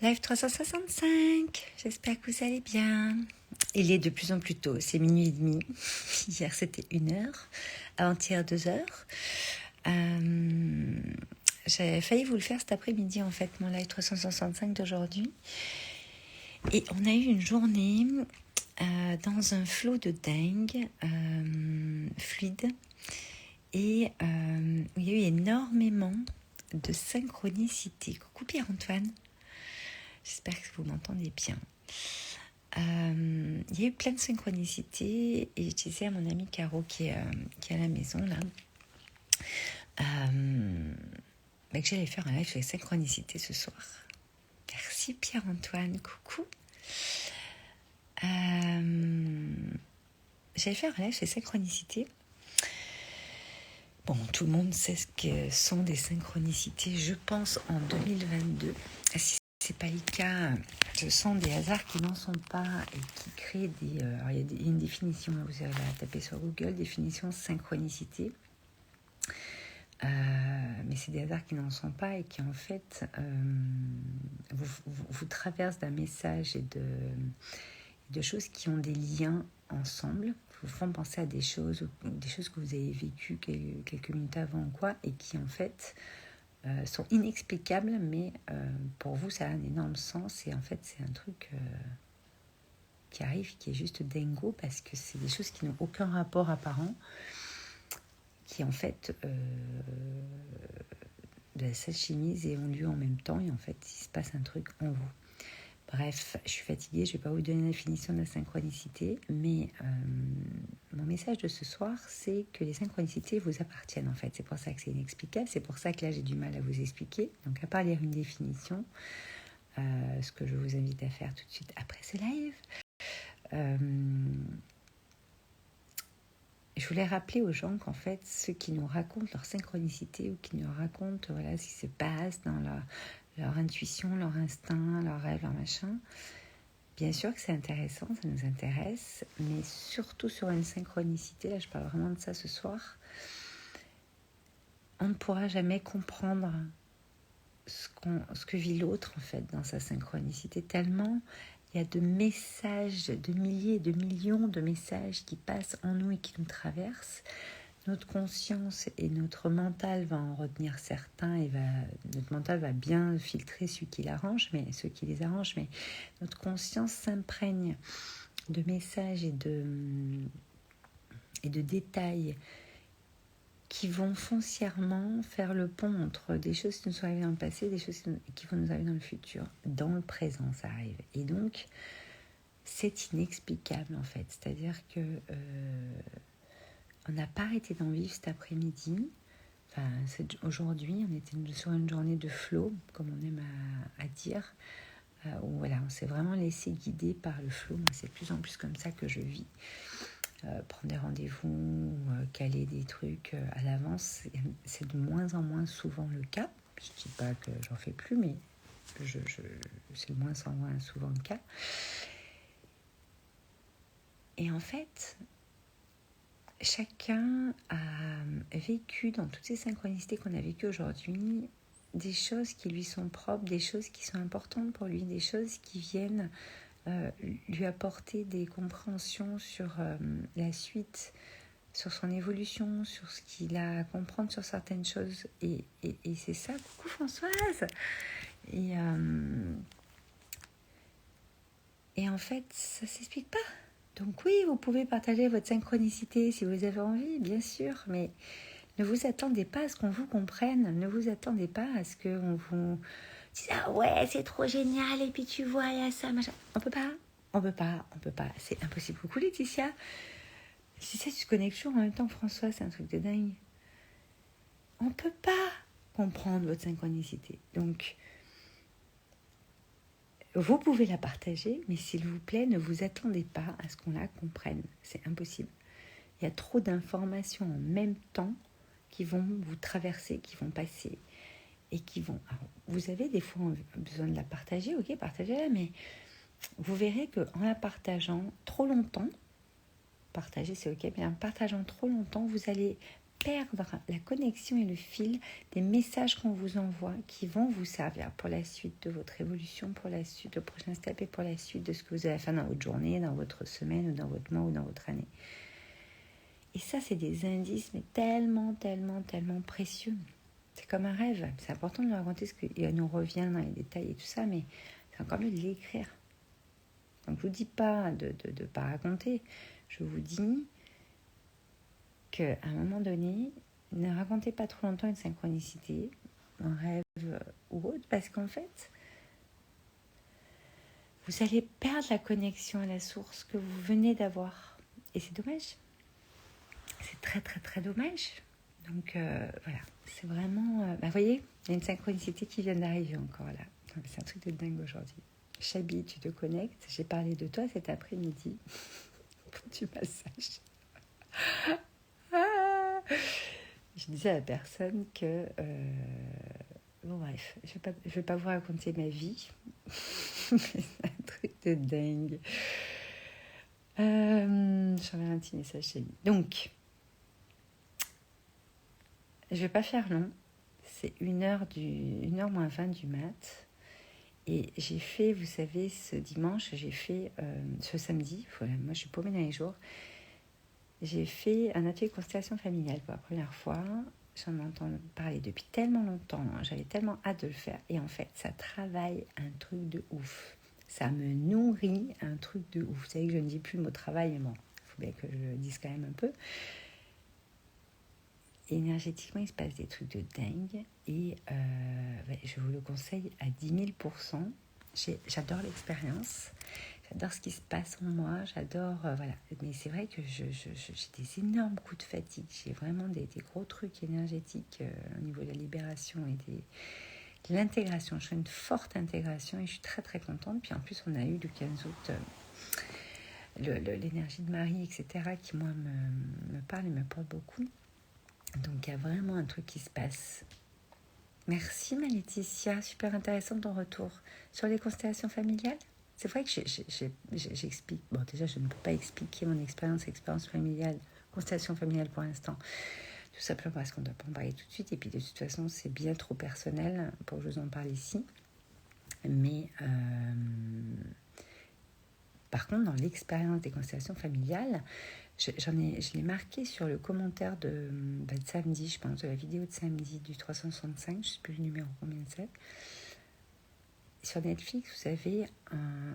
Live 365, j'espère que vous allez bien. Il est de plus en plus tôt, c'est minuit et demi. Hier c'était 1h, avant-hier 2h. J'avais failli vous le faire cet après-midi en fait, mon live 365 d'aujourd'hui. Et on a eu une journée dans un flot de dingue, fluide. Et il y a eu énormément de synchronicité. Coucou Pierre-Antoine. J'espère que vous m'entendez bien. Il y a eu plein de synchronicité et je disais à mon amie Caro qui est à la maison là que j'allais faire un live sur les synchronicités ce soir. Merci Pierre-Antoine, coucou. J'allais faire un live sur les synchronicités. Bon, tout le monde sait ce que sont des synchronicités, je pense, en 2022. Si c'est pas le cas, ce sont des hasards qui n'en sont pas et qui créent des... alors, il y a une définition, vous allez la taper sur Google, définition synchronicité. Mais c'est des hasards qui n'en sont pas et qui, en fait, vous traversent d'un message et de choses qui ont des liens ensemble, vous font penser à des choses que vous avez vécues quelques minutes avant ou quoi, et qui en fait sont inexplicables, mais pour vous ça a un énorme sens, et en fait c'est un truc qui arrive, qui est juste dingo, parce que c'est des choses qui n'ont aucun rapport apparent, qui en fait de la s'alchimisent et ont lieu en même temps, et en fait il se passe un truc en vous. Bref, je suis fatiguée, je ne vais pas vous donner la définition de la synchronicité, mais mon message de ce soir, c'est que les synchronicités vous appartiennent en fait. C'est pour ça que c'est inexplicable, c'est pour ça que là j'ai du mal à vous expliquer. Donc à part lire une définition, ce que je vous invite à faire tout de suite après ce live, je voulais rappeler aux gens qu'en fait, ceux qui nous racontent leur synchronicité ou qui nous racontent voilà, ce qui se passe dans leur intuition, leur instinct, leur rêve, leur machin, bien sûr que c'est intéressant, ça nous intéresse, mais surtout sur une synchronicité, là je parle vraiment de ça ce soir, on ne pourra jamais comprendre ce que vit l'autre en fait dans sa synchronicité, tellement il y a de messages, de milliers, de millions de messages qui passent en nous et qui nous traversent. Notre conscience et notre mental va en retenir certains et notre mental va bien filtrer ceux qui les arrangent, mais notre conscience s'imprègne de messages et de détails qui vont foncièrement faire le pont entre des choses qui nous sont arrivées dans le passé et des choses qui vont nous arriver dans le futur. Dans le présent, ça arrive. Et donc, c'est inexplicable en fait. C'est-à-dire que on n'a pas arrêté d'en vivre cet après-midi. Enfin, aujourd'hui, on était sur une journée de flow, comme on aime à dire, où voilà, on s'est vraiment laissé guider par le flow. Moi, c'est de plus en plus comme ça que je vis. Prendre des rendez-vous, caler des trucs à l'avance, c'est de moins en moins souvent le cas. Je ne dis pas que j'en fais plus, mais c'est de moins en moins souvent le cas. Et en fait, chacun a vécu dans toutes ces synchronicités qu'on a vécues aujourd'hui des choses qui lui sont propres, des choses qui sont importantes pour lui, des choses qui viennent lui apporter des compréhensions sur la suite, sur son évolution, sur ce qu'il a à comprendre sur certaines choses. Et c'est ça. Coucou Françoise. Et en fait, ça s'explique pas. Donc oui, vous pouvez partager votre synchronicité si vous avez envie, bien sûr, mais ne vous attendez pas à ce qu'on vous comprenne, ne vous attendez pas à ce qu'on vous dise « Ah ouais, c'est trop génial, et puis tu vois, il y a ça, machin. » On peut pas, c'est impossible. Coucou Laetitia. Si ça, tu te connectes toujours en même temps, François, c'est un truc de dingue. On peut pas comprendre votre synchronicité. Donc, vous pouvez la partager, mais s'il vous plaît, ne vous attendez pas à ce qu'on la comprenne. C'est impossible. Il y a trop d'informations en même temps qui vont vous traverser, qui vont passer et qui vont... Alors, vous avez des fois besoin de la partager, ok, partagez-la, mais vous verrez qu'en la partageant trop longtemps, partager c'est ok, mais en partageant trop longtemps, vous allez perdre la connexion et le fil des messages qu'on vous envoie qui vont vous servir pour la suite de votre évolution, pour la suite, le prochain step et pour la suite de ce que vous allez faire dans votre journée, dans votre semaine ou dans votre mois ou dans votre année. Et ça, c'est des indices, mais tellement, tellement, tellement précieux. C'est comme un rêve. C'est important de nous raconter ce qui nous revient dans les détails et tout ça, mais c'est encore mieux de l'écrire. Donc, je ne vous dis pas de ne pas raconter. Je vous dis qu'à un moment donné, ne racontez pas trop longtemps une synchronicité, un rêve ou autre, parce qu'en fait, vous allez perdre la connexion à la source que vous venez d'avoir. Et c'est dommage. C'est très, très, très dommage. Donc, voilà. C'est vraiment... vous voyez, il y a une synchronicité qui vient d'arriver encore là. C'est un truc de dingue aujourd'hui. Chabi, tu te connectes. J'ai parlé de toi cet après-midi pour du massage. Je disais à la personne que... bon, bref, je vais pas vous raconter ma vie. C'est un truc de dingue. J'enverrai un petit message chez lui. Donc, je vais pas faire long. C'est 1h moins 20 du mat. Et j'ai fait, vous savez, ce dimanche, ce samedi, voilà, moi je suis paumée dans les jours, j'ai fait un atelier de constellation familiale pour la première fois. J'en entends parler depuis tellement longtemps, j'avais tellement hâte de le faire. Et en fait, ça travaille un truc de ouf. Ça me nourrit un truc de ouf. Vous savez que je ne dis plus le mot travail, mais bon, il faut bien que je le dise quand même un peu. Énergétiquement, il se passe des trucs de dingue. Et je vous le conseille à 10 000%. J'adore l'expérience. J'adore ce qui se passe en moi, j'adore, voilà. Mais c'est vrai que j'ai des énormes coups de fatigue. J'ai vraiment des gros trucs énergétiques au niveau de la libération et de l'intégration. Je fais une forte intégration et je suis très très contente. Puis en plus, on a eu le 15 août l'énergie de Marie, etc., qui moi me parle et me porte beaucoup. Donc il y a vraiment un truc qui se passe. Merci ma Laetitia, super intéressant ton retour. Sur les constellations familiales, c'est vrai que j'explique. Bon, déjà, je ne peux pas expliquer mon expérience familiale, constellation familiale pour l'instant. Tout simplement parce qu'on ne doit pas en parler tout de suite. Et puis, de toute façon, c'est bien trop personnel pour que je vous en parle ici. Mais, par contre, dans l'expérience des constellations familiales, je l'ai marqué sur le commentaire de samedi, je pense, de la vidéo de samedi du 365. Je ne sais plus le numéro combien c'est. Sur Netflix, vous avez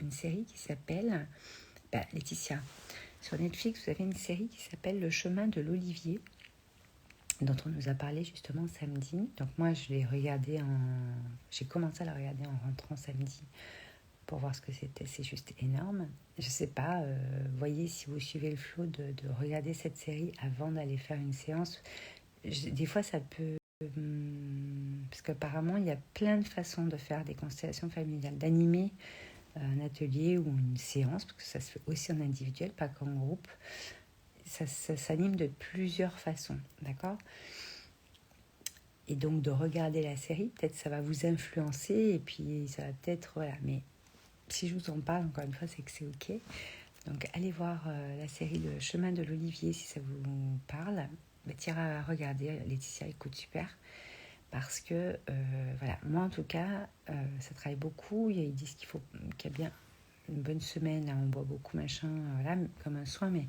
une série qui s'appelle... Laetitia, sur Netflix, vous avez une série qui s'appelle Le chemin de l'Olivier, dont on nous a parlé justement samedi. Donc moi, j'ai commencé à la regarder en rentrant samedi pour voir ce que c'était. C'est juste énorme. Je ne sais pas, voyez si vous suivez le flow de regarder cette série avant d'aller faire une séance. Des fois, ça peut... Parce qu'apparemment, il y a plein de façons de faire des constellations familiales, d'animer un atelier ou une séance, parce que ça se fait aussi en individuel, pas qu'en groupe. Ça s'anime de plusieurs façons, d'accord ? Et donc, de regarder la série, peut-être ça va vous influencer, et puis ça va peut-être... Voilà, mais si je vous en parle, encore une fois, c'est que c'est OK. Donc, allez voir la série Le chemin de l'Olivier, si ça vous parle. Tira à regarder, Laetitia, écoute, super. Parce que, voilà, moi en tout cas, ça travaille beaucoup. Ils disent qu'il y a bien une bonne semaine, là, on boit beaucoup, machin, voilà, comme un soin, mais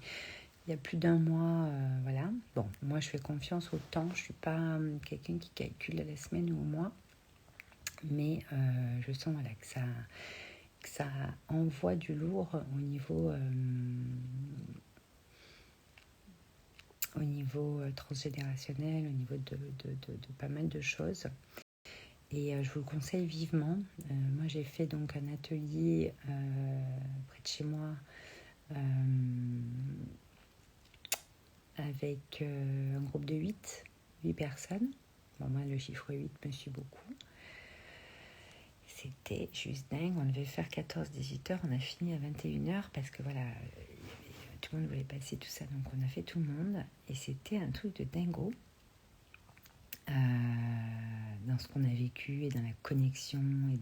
il y a plus d'un mois, voilà. Bon, moi je fais confiance au temps, je suis pas quelqu'un qui calcule la semaine ou au mois, mais je sens voilà, que ça envoie du lourd au niveau transgénérationnel, au niveau de pas mal de choses. Et je vous le conseille vivement. Moi, j'ai fait donc un atelier près de chez moi avec un groupe de 8 personnes. Bon, moi, le chiffre 8 me suit beaucoup. C'était juste dingue. On devait faire 14-18 heures. On a fini à 21 heures parce que voilà, tout le monde voulait passer tout ça. Donc, on a fait tout le monde. Et c'était un truc de dingo. Dans ce qu'on a vécu et dans la connexion et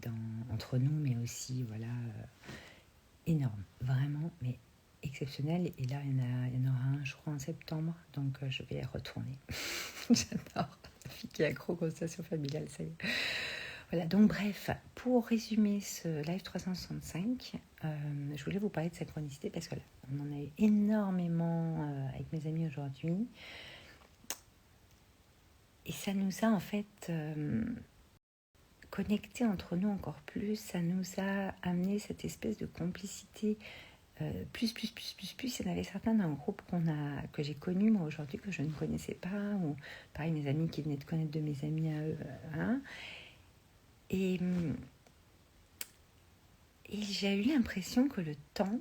entre nous, mais aussi, voilà, énorme. Vraiment, mais exceptionnel. Et là, il y en aura un, je crois, en septembre. Donc, je vais y retourner. J'adore. La fille qui est accro aux constellations familiales, ça y est. Voilà, donc bref, pour résumer ce live 365, je voulais vous parler de synchronicité parce que là, on en a eu énormément avec mes amis aujourd'hui. Et ça nous a en fait connectés entre nous encore plus. Ça nous a amené cette espèce de complicité plus. Il y en avait certains dans le groupe que j'ai connu moi aujourd'hui, que je ne connaissais pas. Ou pareil, mes amis qui venaient de connaître de mes amis à eux. Hein. Et j'ai eu l'impression que le temps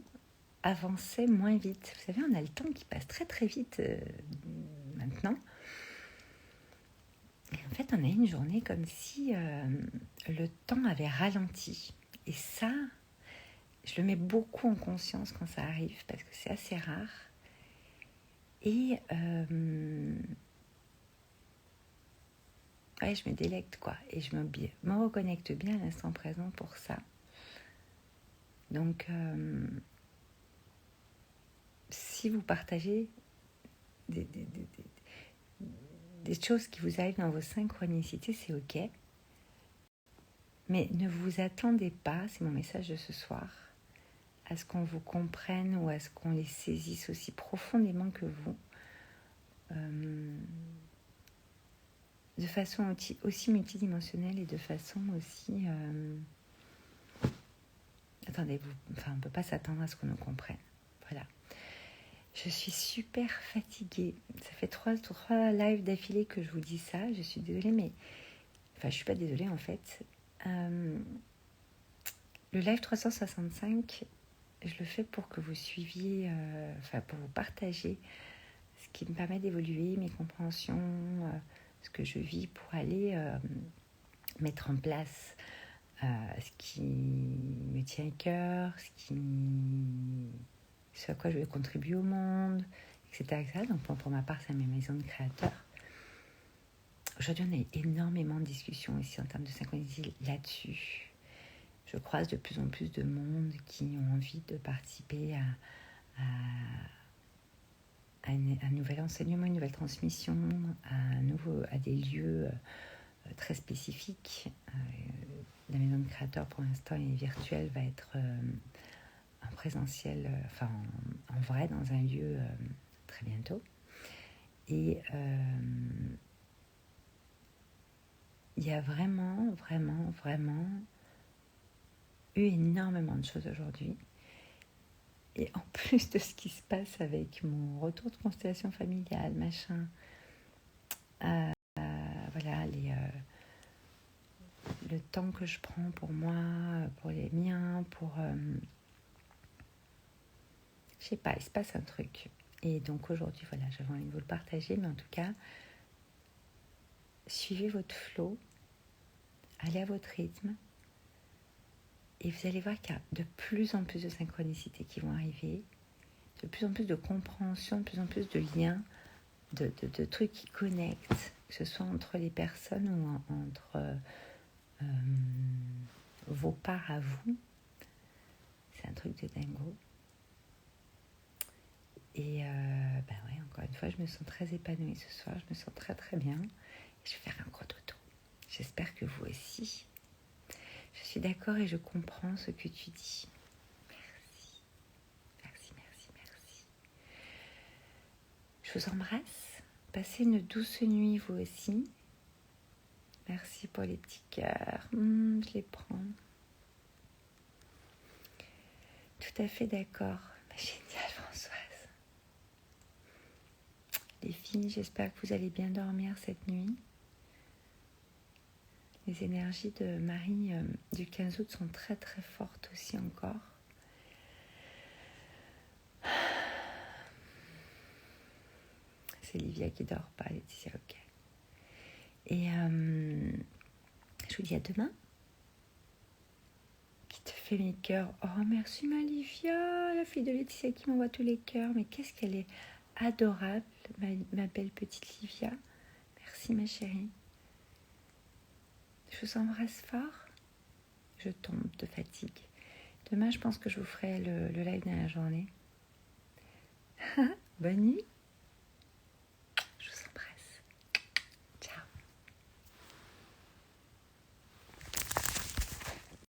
avançait moins vite. Vous savez, on a le temps qui passe très très vite maintenant. Et en fait, on a une journée comme si le temps avait ralenti. Et ça, je le mets beaucoup en conscience quand ça arrive, parce que c'est assez rare. Et ouais, je me délecte, quoi. Et je me reconnecte bien à l'instant présent pour ça. Donc, si vous partagez des choses qui vous arrivent dans vos synchronicités, c'est ok. Mais ne vous attendez pas, c'est mon message de ce soir, à ce qu'on vous comprenne ou à ce qu'on les saisisse aussi profondément que vous, de façon aussi multidimensionnelle et de façon aussi... Attendez, on ne peut pas s'attendre à ce qu'on nous comprenne. Voilà. Je suis super fatiguée. Ça fait trois lives d'affilée que je vous dis ça. Je suis désolée, mais... Enfin, je ne suis pas désolée, en fait. Le live 365, je le fais pour que vous suiviez... pour vous partager ce qui me permet d'évoluer, mes compréhensions, ce que je vis pour aller mettre en place ce qui me tient à cœur, ce à quoi je vais contribuer au monde, etc. Donc pour ma part, c'est mes maisons de créateurs. Aujourd'hui, on a eu énormément de discussions ici en termes de synchronicité là-dessus. Je croise de plus en plus de monde qui ont envie de participer à un nouvel enseignement, une nouvelle transmission, à des lieux très spécifiques. La maison de créateurs, pour l'instant, est virtuelle, va être en présentiel, en vrai, dans un lieu très bientôt. Et il y a vraiment eu énormément de choses aujourd'hui. Et en plus de ce qui se passe avec mon retour de constellation familiale, machin, voilà, le temps que je prends pour moi, pour les miens, je sais pas, il se passe un truc. Et donc aujourd'hui, voilà, j'avais envie de vous le partager, mais en tout cas, suivez votre flow, allez à votre rythme, et vous allez voir qu'il y a de plus en plus de synchronicités qui vont arriver, de plus en plus de compréhension, de plus en plus de liens, de trucs qui connectent, que ce soit entre les personnes ou entre vos parts à vous. C'est un truc de dingo. Et ouais, encore une fois, je me sens très épanouie ce soir, je me sens très très bien. Je vais faire un gros dodo. J'espère que vous aussi. Je suis d'accord et je comprends ce que tu dis. Merci. Je vous embrasse. Passez une douce nuit vous aussi. Merci pour les petits cœurs. Je les prends. Tout à fait d'accord. Génial, Françoise. Les filles, j'espère que vous allez bien dormir cette nuit. Les énergies de Marie du 15 août sont très très fortes aussi encore. C'est Livia qui dort pas, Laetitia, ok. Et je vous dis à demain. Qui te fait mes cœurs. Oh, merci ma Livia, la fille de Laetitia qui m'envoie tous les cœurs. Mais qu'est-ce qu'elle est adorable, ma belle petite Livia. Merci ma chérie. Je vous embrasse fort. Je tombe de fatigue. Demain, je pense que je vous ferai le live dans la journée. Bonne nuit.